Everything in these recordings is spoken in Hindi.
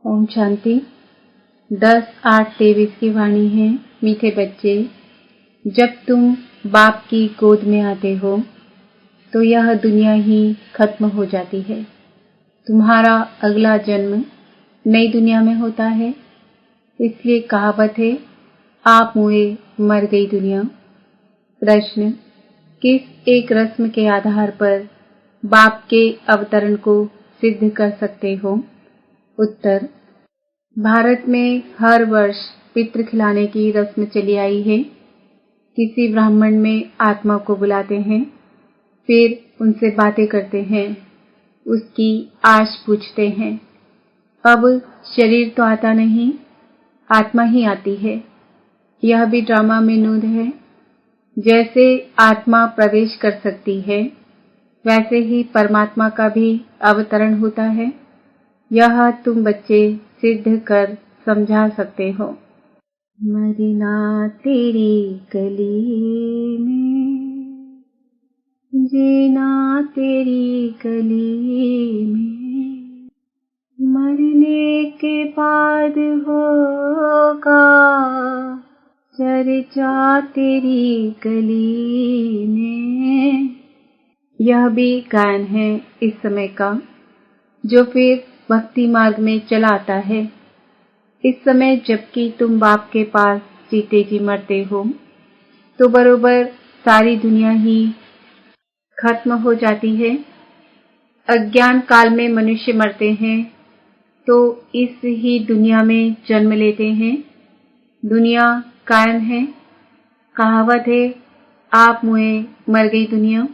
ओम शांति। 10-8-23 की वाणी है। मीठे बच्चे, जब तुम बाप की गोद में आते हो तो यह दुनिया ही खत्म हो जाती है। तुम्हारा अगला जन्म नई दुनिया में होता है। इसलिए कहावत है, आप मुए मर गई दुनिया। प्रश्न, किस एक रस्म के आधार पर बाप के अवतरण को सिद्ध कर सकते हो? उत्तर, भारत में हर वर्ष पितृ खिलाने की रस्म चली आई है। किसी ब्राह्मण में आत्मा को बुलाते हैं, फिर उनसे बातें करते हैं, उसकी आश पूछते हैं। अब शरीर तो आता नहीं, आत्मा ही आती है। यह भी ड्रामा में नूद है। जैसे आत्मा प्रवेश कर सकती है, वैसे ही परमात्मा का भी अवतरण होता है। यह तुम बच्चे सिद्ध कर समझा सकते हो। मरना तेरी गली में, जीना तेरी गली में, मरने के बाद होगा चर्चा तेरी गली में। यह भी गायन है इस समय का, जो फिर भक्ति मार्ग में चला आता है। इस समय जबकि तुम बाप के पास जीते जी मरते हो, तो बरोबर सारी दुनिया ही खत्म हो जाती है। अज्ञान काल में मनुष्य मरते हैं तो इस ही दुनिया में जन्म लेते हैं। दुनिया कायम है। कहावत है, आप मुए मर गई दुनिया।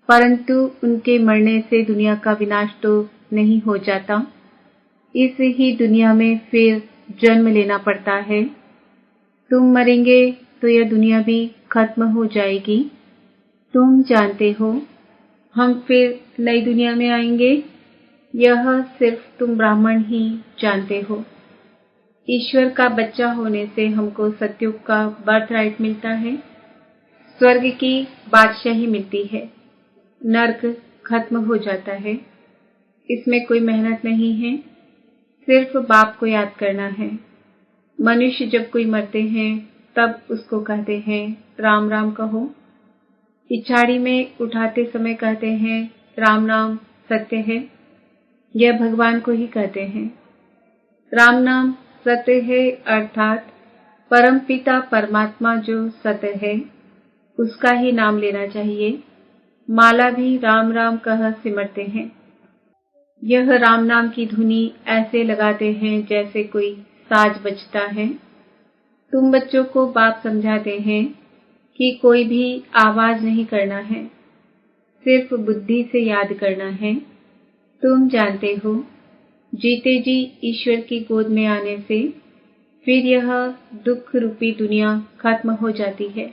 परंतु उनके मरने से दुनिया का विनाश तो नहीं हो जाता। इस ही दुनिया में फिर जन्म लेना पड़ता है। तुम मरेंगे तो यह दुनिया भी खत्म हो जाएगी। तुम जानते हो, हम फिर नई दुनिया में आएंगे। यह सिर्फ तुम ब्राह्मण ही जानते हो। ईश्वर का बच्चा होने से हमको सतयुग का बर्थ राइट मिलता है। स्वर्ग की बादशाही मिलती है। नर्क खत्म हो जाता है। इसमें कोई मेहनत नहीं है, सिर्फ बाप को याद करना है। मनुष्य जब कोई मरते हैं तब उसको कहते हैं राम राम कहो। पिछाड़ी में उठाते समय कहते हैं राम नाम सत्य है। यह भगवान को ही कहते हैं। राम नाम सत्य है, अर्थात परम पिता परमात्मा जो सत्य है, उसका ही नाम लेना चाहिए। माला भी राम राम कह सिमरते हैं। यह राम नाम की धुनी ऐसे लगाते हैं जैसे कोई साज बजता है। तुम बच्चों को बाप समझाते हैं कि कोई भी आवाज नहीं करना है, सिर्फ बुद्धि से याद करना है। तुम जानते हो, जीते जी ईश्वर की गोद में आने से फिर यह दुख रूपी दुनिया खत्म हो जाती है।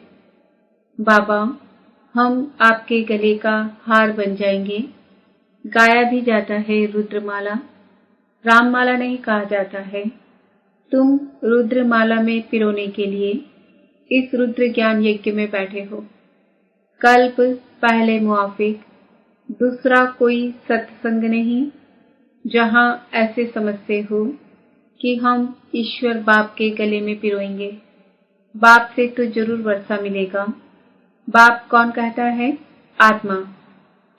बाबा, हम आपके गले का हार बन जाएंगे। गाया भी जाता है रुद्रमाला, राममाला नहीं कहा जाता है। तुम रुद्रमाला में पिरोने के लिए इस रुद्र ज्ञान यज्ञ में बैठे हो। कल्प पहले मुआफिक, दूसरा कोई सत्संग नहीं, जहां ऐसे समझते हो कि हम ईश्वर बाप के गले में पिरोएंगे। बाप से तो जरूर वर्षा मिलेगा। बाप कौन कहता है? आत्मा।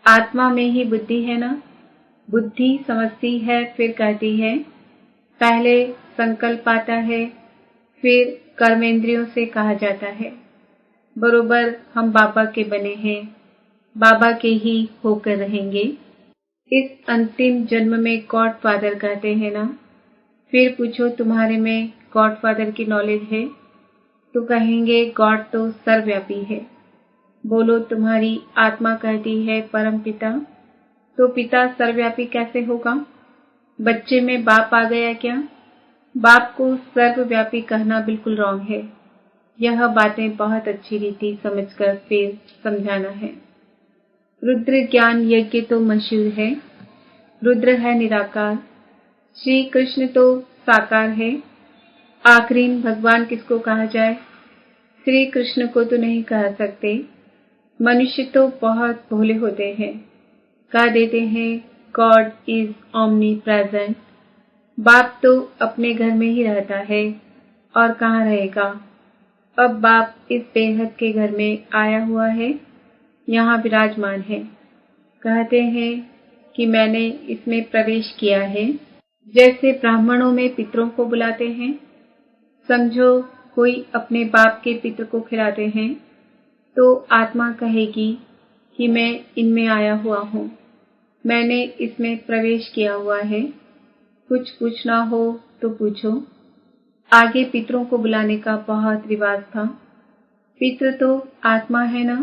आत्मा में ही बुद्धि है ना। बुद्धि समझती है, फिर कहती है। पहले संकल्प आता है, फिर कर्मेंद्रियों से कहा जाता है। बरोबर हम बाबा के बने हैं, बाबा के ही होकर रहेंगे। इस अंतिम जन्म में गॉड फादर कहते हैं ना। फिर पूछो तुम्हारे में गॉड फादर की नॉलेज है? तो कहेंगे गॉड तो सर्वव्यापी है। बोलो तुम्हारी आत्मा कहती है परम पिता, तो पिता सर्वव्यापी कैसे होगा? बच्चे में बाप आ गया क्या? बाप को सर्वव्यापी कहना बिल्कुल रॉन्ग है। यह बातें बहुत अच्छी रीति समझकर फिर समझाना है। रुद्र ज्ञान यज्ञ तो मशहूर है। रुद्र है निराकार, श्री कृष्ण तो साकार है। आखिरीन भगवान किसको कहा जाए? श्री कृष्ण को तो नहीं कह सकते। मनुष्य तो बहुत भोले होते हैं, कह देते हैं गॉड इज ओमनी प्रेजेंट। बाप तो अपने घर में ही रहता है और कहाँ रहेगा। अब बाप इस बेहद के घर में आया हुआ है, यहाँ विराजमान है। कहते हैं कि मैंने इसमें प्रवेश किया है। जैसे ब्राह्मणों में पितरों को बुलाते हैं, समझो कोई अपने बाप के पितर को खिलाते हैं, तो आत्मा कहेगी कि मैं इनमें आया हुआ हूँ, मैंने इसमें प्रवेश किया हुआ है, कुछ पूछना हो तो पूछो। आगे पितरों को बुलाने का बहुत रिवाज था। पितृ तो आत्मा है ना,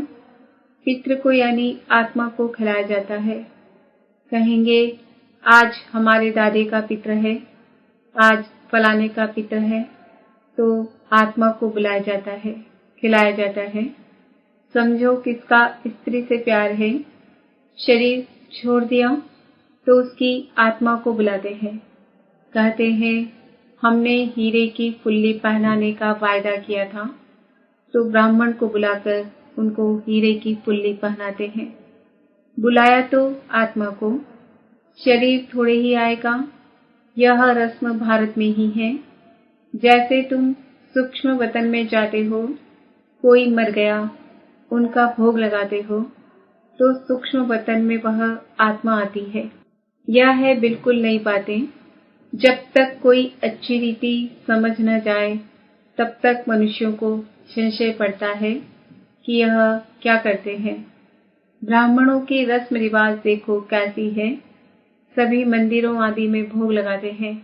पितृ को यानी आत्मा को खिलाया जाता है। कहेंगे आज हमारे दादे का पितृ है, आज फलाने का पितृ है, तो आत्मा को बुलाया जाता है, खिलाया जाता है। समझो किसका स्त्री से प्यार है, शरीर छोड़ दिया तो उसकी आत्मा को बुलाते हैं। कहते हैं हमने हीरे की फुल्ली पहनाने का वायदा किया था, तो ब्राह्मण को बुलाकर उनको हीरे की फुल्ली पहनाते हैं। बुलाया तो आत्मा को, शरीर थोड़े ही आएगा। यह रस्म भारत में ही है। जैसे तुम सूक्ष्म वतन में जाते हो, कोई मर गया, उनका भोग लगाते हो, तो सूक्ष्म वतन में वह आत्मा आती है। यह है बिल्कुल नई बातें। जब तक कोई अच्छी रीति समझ न जाए, तब तक मनुष्यों को संशय पड़ता है कि यह क्या करते हैं। ब्राह्मणों की रस्म रिवाज देखो कैसी है। सभी मंदिरों आदि में भोग लगाते हैं,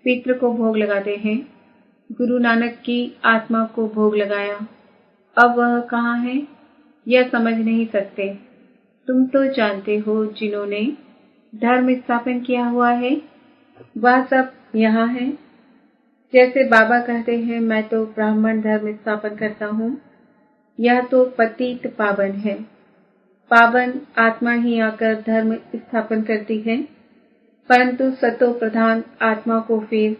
पितृ को भोग लगाते हैं। गुरु नानक की आत्मा को भोग लगाया, अब वह कहाँ है, यह समझ नहीं सकते। तुम तो जानते हो जिन्होंने धर्म स्थापन किया हुआ है, वह सब यहाँ है। जैसे बाबा कहते हैं मैं तो ब्राह्मण धर्म स्थापन करता हूँ, यह तो पतित पावन है। पावन आत्मा ही आकर धर्म स्थापन करती है, परंतु सतो प्रधान आत्मा को फिर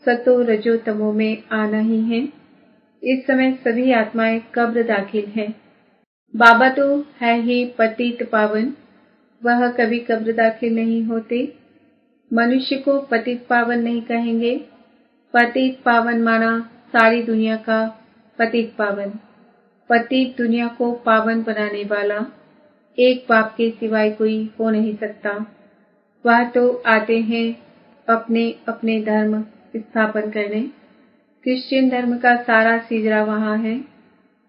सतो रजो तमो में आना ही है। इस समय सभी आत्माएं कब्र दाखिल हैं। बाबा तो है ही पतित पावन, वह कभी कब्र दाखिल नहीं होते। मनुष्य को पतित पावन नहीं कहेंगे। पतित पावन माना सारी दुनिया का पतित पावन। पतित दुनिया को पावन बनाने वाला एक बाप के सिवाय कोई हो नहीं सकता। वह तो आते हैं अपने अपने धर्म स्थापन करने। क्रिश्चियन धर्म का सारा सिजरा वहाँ है।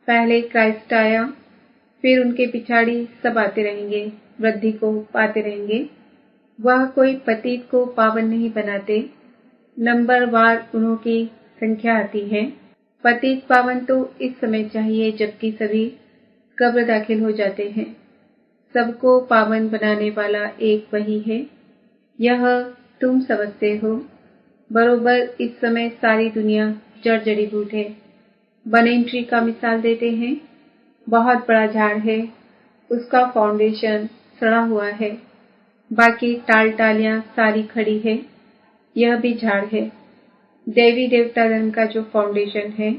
पहले क्राइस्ट आया, फिर उनके पिछाड़ी सब आते रहेंगे, वृद्धि को पाते रहेंगे। वह कोई पतित को पावन नहीं बनाते, नंबरवार उन्होंने संख्या आती है। पतित पावन तो इस समय चाहिए जबकि सभी कब्र दाखिल हो जाते हैं। सबको पावन बनाने वाला एक वही है, यह तुम समझते हो। बरोबर इस समय सारी दुनिया जड़ जड़ीबूट है। बनेन ट्री का मिसाल देते हैं। बहुत बड़ा झाड़ है, उसका फाउंडेशन सड़ा हुआ है, बाकी टाल टालियां सारी खड़ी है। यह भी झाड़ है। देवी देवता धर्म का जो फाउंडेशन है,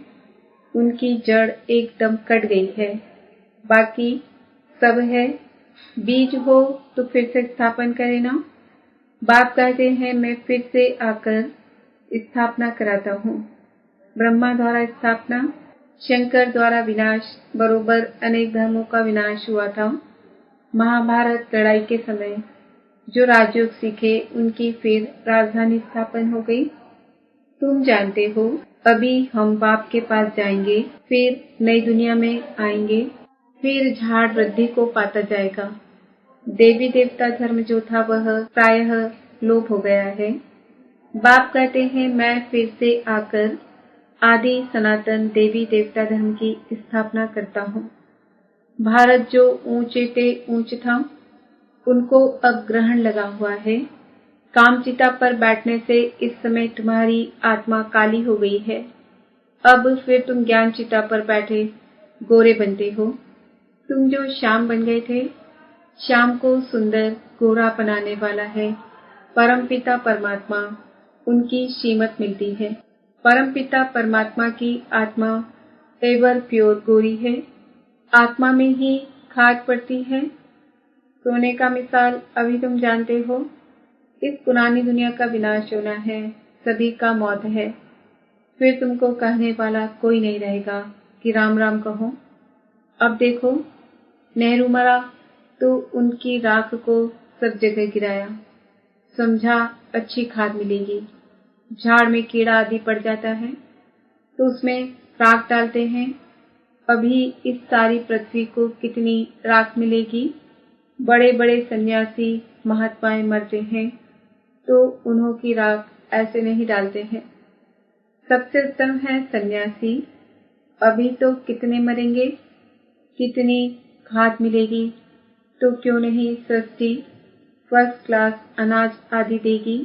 उनकी जड़ एकदम कट गई है, बाकी सब है। बीज हो तो फिर से स्थापन करे ना। बाप कहते हैं मैं फिर से आकर स्थापना कराता हूँ। ब्रह्मा द्वारा स्थापना, शंकर द्वारा विनाश, बरोबर अनेक धर्मों का विनाश हुआ था। महाभारत लड़ाई के समय जो राजयोग सीखे उनकी फिर राजधानी स्थापन हो गई। तुम जानते हो अभी हम बाप के पास जाएंगे, फिर नई दुनिया में आएंगे, फिर झाड़ वृद्धि को पाता जाएगा। देवी देवता धर्म जो था वह प्रायः लोप हो गया है। बाप कहते हैं मैं फिर से आकर आदि सनातन देवी देवता धर्म की स्थापना करता हूँ। भारत जो ऊंचे से ऊंच था, उनको अब ग्रहण लगा हुआ है। कामचिता पर बैठने से इस समय तुम्हारी आत्मा काली हो गई है। अब फिर तुम ज्ञान चिता पर बैठे गोरे बनते हो। तुम जो श्याम बन गए थे, श्याम को सुंदर गोरा बनाने वाला है परमपिता परमात्मा। उनकी शीमत मिलती है। परमपिता परमात्मा की आत्मा एवर प्योर गोरी है। आत्मा में ही खाद पड़ती है। सोने का मिसाल अभी तुम जानते हो। इस पुरानी दुनिया का विनाश होना है, सभी का मौत है। फिर तुमको कहने वाला कोई नहीं रहेगा कि राम राम कहो। अब देखो, नेहरू मरा तो उनकी राख को सब जगह गिराया, समझा अच्छी खाद मिलेगी। झाड़ में कीड़ा आदि पड़ जाता है तो उसमें राख डालते हैं। अभी इस सारी पृथ्वी को कितनी राख मिलेगी। बड़े बड़े सन्यासी महात्माएं मरते हैं तो उन्हों की राख ऐसे नहीं डालते हैं। सबसे उत्तम है सन्यासी। अभी तो कितने मरेंगे, कितनी खाद मिलेगी, तो क्यों नहीं सृष्टि फर्स्ट क्लास अनाज आदि देगी।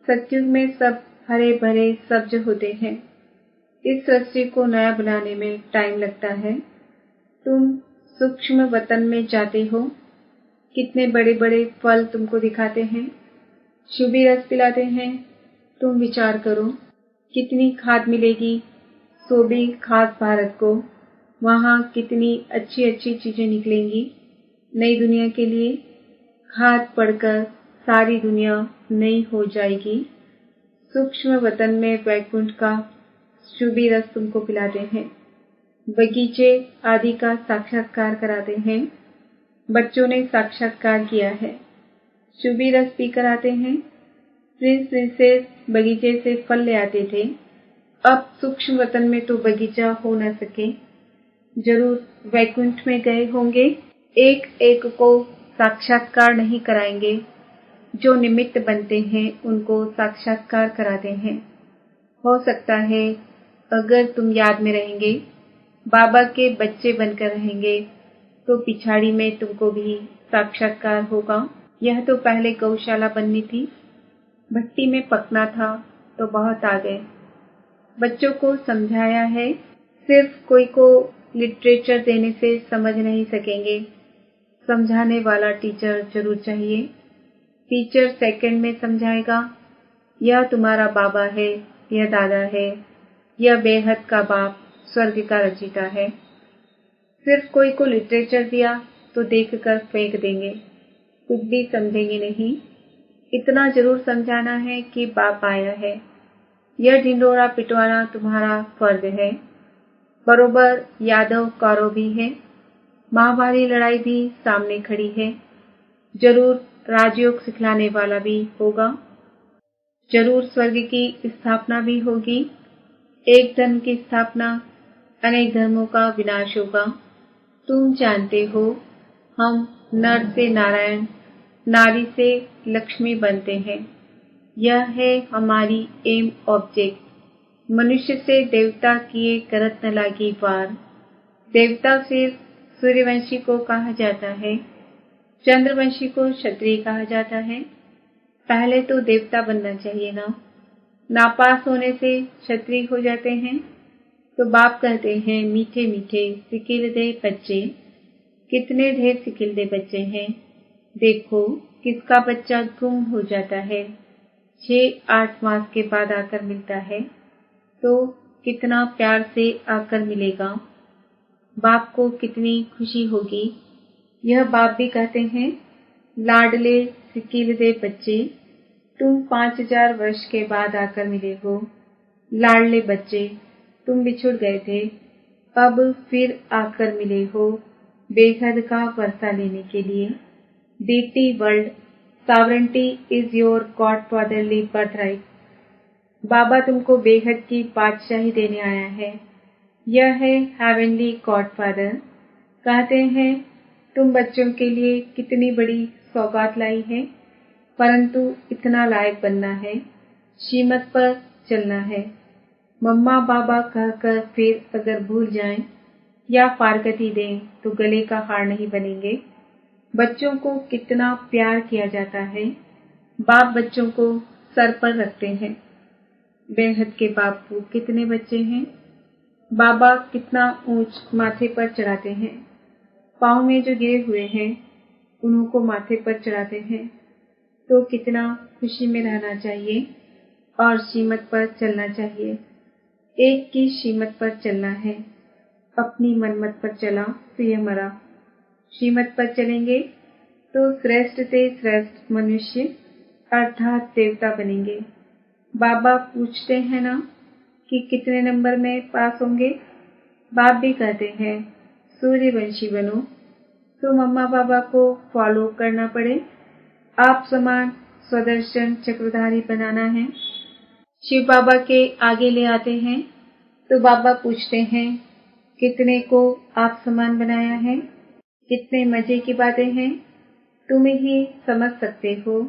सत्युग में सब हरे भरे सब्ज होते हैं। इस सृष्टि को नया बनाने में टाइम लगता है। तुम सूक्ष्म वतन में जाते हो, कितने बड़े बड़े फल तुमको दिखाते हैं, शुभी रस पिलाते हैं। तुम विचार करो, कितनी खाद मिलेगी, सो भी खास भारत को। वहाँ कितनी अच्छी अच्छी चीजें निकलेंगी नई दुनिया के लिए। खाद पड़कर सारी दुनिया नई हो जाएगी। सूक्ष्म वतन में वैकुंठ का शुभी रस तुमको पिलाते हैं, बगीचे आदि का साक्षात्कार कराते हैं। बच्चों ने साक्षात्कार किया है, शुभी रस पीकर आते हैं। प्रिंस प्रिंसेस बगीचे से फल ले आते थे। अब सूक्ष्म वतन में तो बगीचा हो न सके, जरूर वैकुंठ में गए होंगे। एक एक को साक्षात्कार नहीं कराएंगे, जो निमित्त बनते हैं उनको साक्षात्कार कराते हैं। हो सकता है अगर तुम याद में रहेंगे, बाबा के बच्चे बनकर रहेंगे, तो पिछाड़ी में तुमको भी साक्षात्कार होगा। यह तो पहले गौशाला बननी थी, भट्टी में पकना था तो बहुत आ गए। बच्चों को समझाया है, सिर्फ कोई को लिटरेचर देने से समझ नहीं सकेंगे। समझाने वाला टीचर जरूर चाहिए। टीचर सेकंड में समझाएगा, यह तुम्हारा बाबा है, यह दादा है, यह बेहद का बाप स्वर्ग का रचयिता है। सिर्फ कोई को लिटरेचर दिया तो देखकर फेंक देंगे, कुछ भी समझेंगे नहीं। इतना जरूर समझाना है कि बाप आया है। यह ढिंडोरा पिटवाना तुम्हारा फर्ज है। बरोबर यादव कौरव भी है, महाभारी लड़ाई भी सामने खड़ी है। जरूर राजयोग सिखलाने वाला भी होगा। जरूर स्वर्ग की स्थापना भी होगी। एक धर्म की स्थापना, अनेक धर्मों का विनाश होगा। तुम जानते हो, हम नर से नारायण, नारी से लक्ष्मी बनते हैं। यह है हमारी एम ऑब्जेक्ट। मनुष्य से देवता किए करत न लागी वार। देवता सिर्फ सूर्यवंशी को कहा जाता है, चंद्रवंशी को क्षत्रिय कहा जाता है। पहले तो देवता बनना चाहिए ना। नापास होने से क्षत्रिय हो जाते हैं। तो बाप कहते हैं, मीठे मीठे सिकिलदे बच्चे। कितने ढेर सिकिलदे बच्चे हैं। देखो किसका बच्चा गुम हो जाता है, 6-8 मास के बाद आकर मिलता है, तो कितना प्यार से आकर मिलेगा। बाप को कितनी खुशी होगी। यह बाप भी कहते हैं, लाडले सिकिलदे बच्चे, तुम 5000 वर्ष के बाद आकर मिले हो। लाडले बच्चे, तुम बिछुड़ गए थे, अब फिर आकर मिले हो बेहद का वर्षा लेने के लिए। Deity world sovereignty is your godfatherly birthright. बाबा तुमको बेहद की बादशाही देने आया है। यह है हेवनली गॉडफादर। कहते हैं, तुम बच्चों के लिए कितनी बड़ी सौगात लाई है, परंतु इतना लायक बनना है, श्रीमत पर चलना है। मम्मा बाबा कहकर फिर अगर भूल जाएं या फारकती दें तो गले का हार नहीं बनेंगे। बच्चों को कितना प्यार किया जाता है। बाप बच्चों को सर पर रखते हैं। बेहद के बाप को कितने बच्चे हैं। बाबा कितना ऊंच माथे पर चढ़ाते हैं। पाँव में जो गिरे हुए हैं उन्हों को माथे पर चढ़ाते हैं। तो कितना खुशी में रहना चाहिए और श्रीमत पर चलना चाहिए। एक की श्रीमत पर चलना है। अपनी मनमत पर चला तो यह मरा। श्रीमत पर चलेंगे तो श्रेष्ठ से श्रेष्ठ मनुष्य अर्थात देवता बनेंगे। बाबा पूछते हैं ना कि कितने नंबर में पास होंगे। बाप भी कहते हैं सूर्यवंशी बनो, तो मम्मा पापा को फॉलो करना पड़े। आप समान स्वदर्शन चक्रधारी बनाना है। शिव बाबा के आगे ले आते हैं तो बाबा पूछते हैं कितने को आप समान बनाया है। कितने मजे की बातें हैं, तुम ही समझ सकते हो।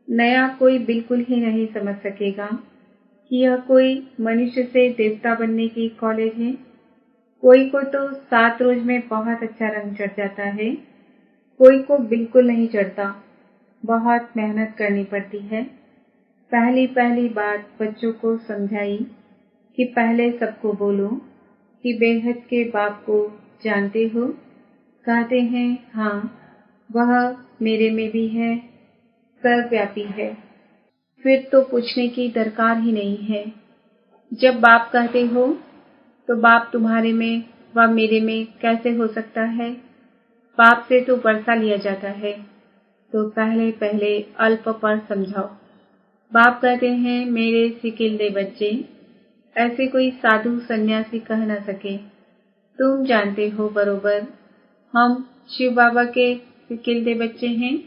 नया कोई बिल्कुल ही नहीं समझ सकेगा कि यह कोई मनुष्य से देवता बनने की कॉलेज है। कोई को तो 7 रोज में बहुत अच्छा रंग चढ़ जाता है, कोई को बिल्कुल नहीं चढ़ता। बहुत मेहनत करनी पड़ती है। पहली पहली बात बच्चों को समझाई कि पहले सबको बोलो कि बेहद के बाप को जानते हो। कहते हैं हाँ, वह मेरे में भी है, सर्वव्यापी है। फिर तो पूछने की दरकार ही नहीं है। जब बाप कहते हो तो बाप तुम्हारे में व मेरे में कैसे हो सकता है। बाप से तो वर्षा लिया जाता है, तो पहले पहले अल्प पर समझाओ। बाप कहते हैं मेरे सिकिलदे बच्चे, ऐसे कोई साधु सन्यासी कह न सके। तुम जानते हो बरोबर, हम शिव बाबा के सिकिलदे बच्चे हैं।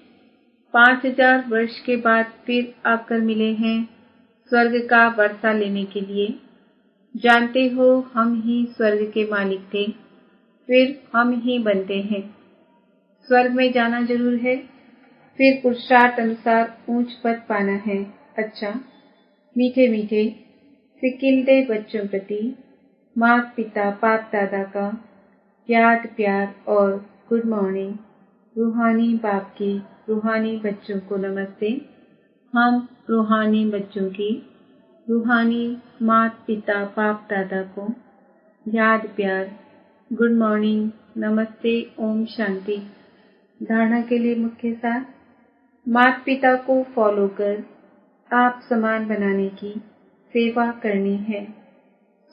5000 वर्ष के बाद फिर आकर मिले हैं स्वर्ग का वर्षा लेने के लिए। जानते हो हम ही स्वर्ग के मालिक थे, फिर हम ही बनते हैं। स्वर्ग में जाना जरूर है, फिर पुरुषार्थ अनुसार ऊंच पद पाना है। अच्छा, मीठे मीठे सिकिलदे बच्चों प्रति माता पिता बाप दादा का याद प्यार और गुड मॉर्निंग। रूहानी बाप की रूहानी बच्चों को नमस्ते। हम रूहानी बच्चों की रूहानी माता पिता बाप दादा को याद प्यार, गुड मॉर्निंग, नमस्ते, ओम शांति। धारणा के लिए मुख्य सार, माता पिता को फॉलो कर आप समान बनाने की सेवा करनी है।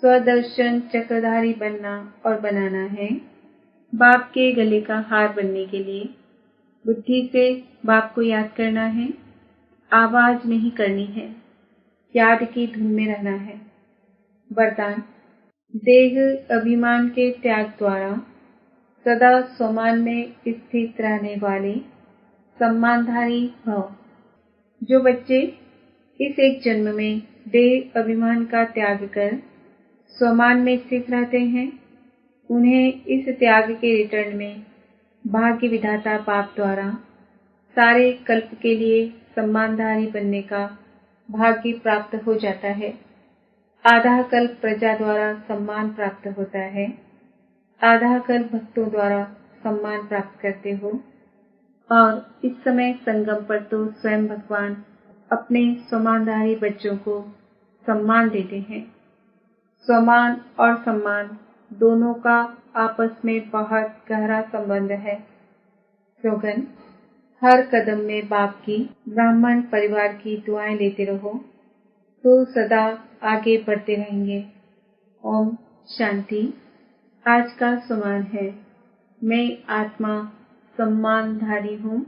स्वदर्शन चक्रधारी बनना और बनाना है। बाप के गले का हार बनने के लिए बुद्धि से बाप को याद करना है, आवाज नहीं करनी है, याद की धुन में रहना है। वरदान, देह अभिमान के त्याग द्वारा सदा स्वमान में स्थित रहने वाले सम्मानधारी भव। जो बच्चे इस एक जन्म में देह अभिमान का त्याग कर स्वमान में स्थित रहते हैं, उन्हें इस त्याग के रिटर्न में भाग्य विधाता बाप द्वारा सारे कल्प के लिए सम्मानधारी बनने का भाग्य प्राप्त हो जाता है। आधा कल्प प्रजा द्वारा सम्मान प्राप्त होता है, आधा कल्प भक्तों द्वारा सम्मान प्राप्त करते हो। और इस समय संगम पर तो स्वयं भगवान अपने सम्मानधारी बच्चों को सम्मान देते हैं। सम्मान और सम्मान दोनों का आपस में बहुत गहरा संबंध है। स्लोगन, हर कदम में बाप की ब्राह्मण परिवार की दुआएं लेते रहो तो सदा आगे बढ़ते रहेंगे। ओम शांति। आज का सम्मान है, मैं आत्मा सम्मानधारी हूँ।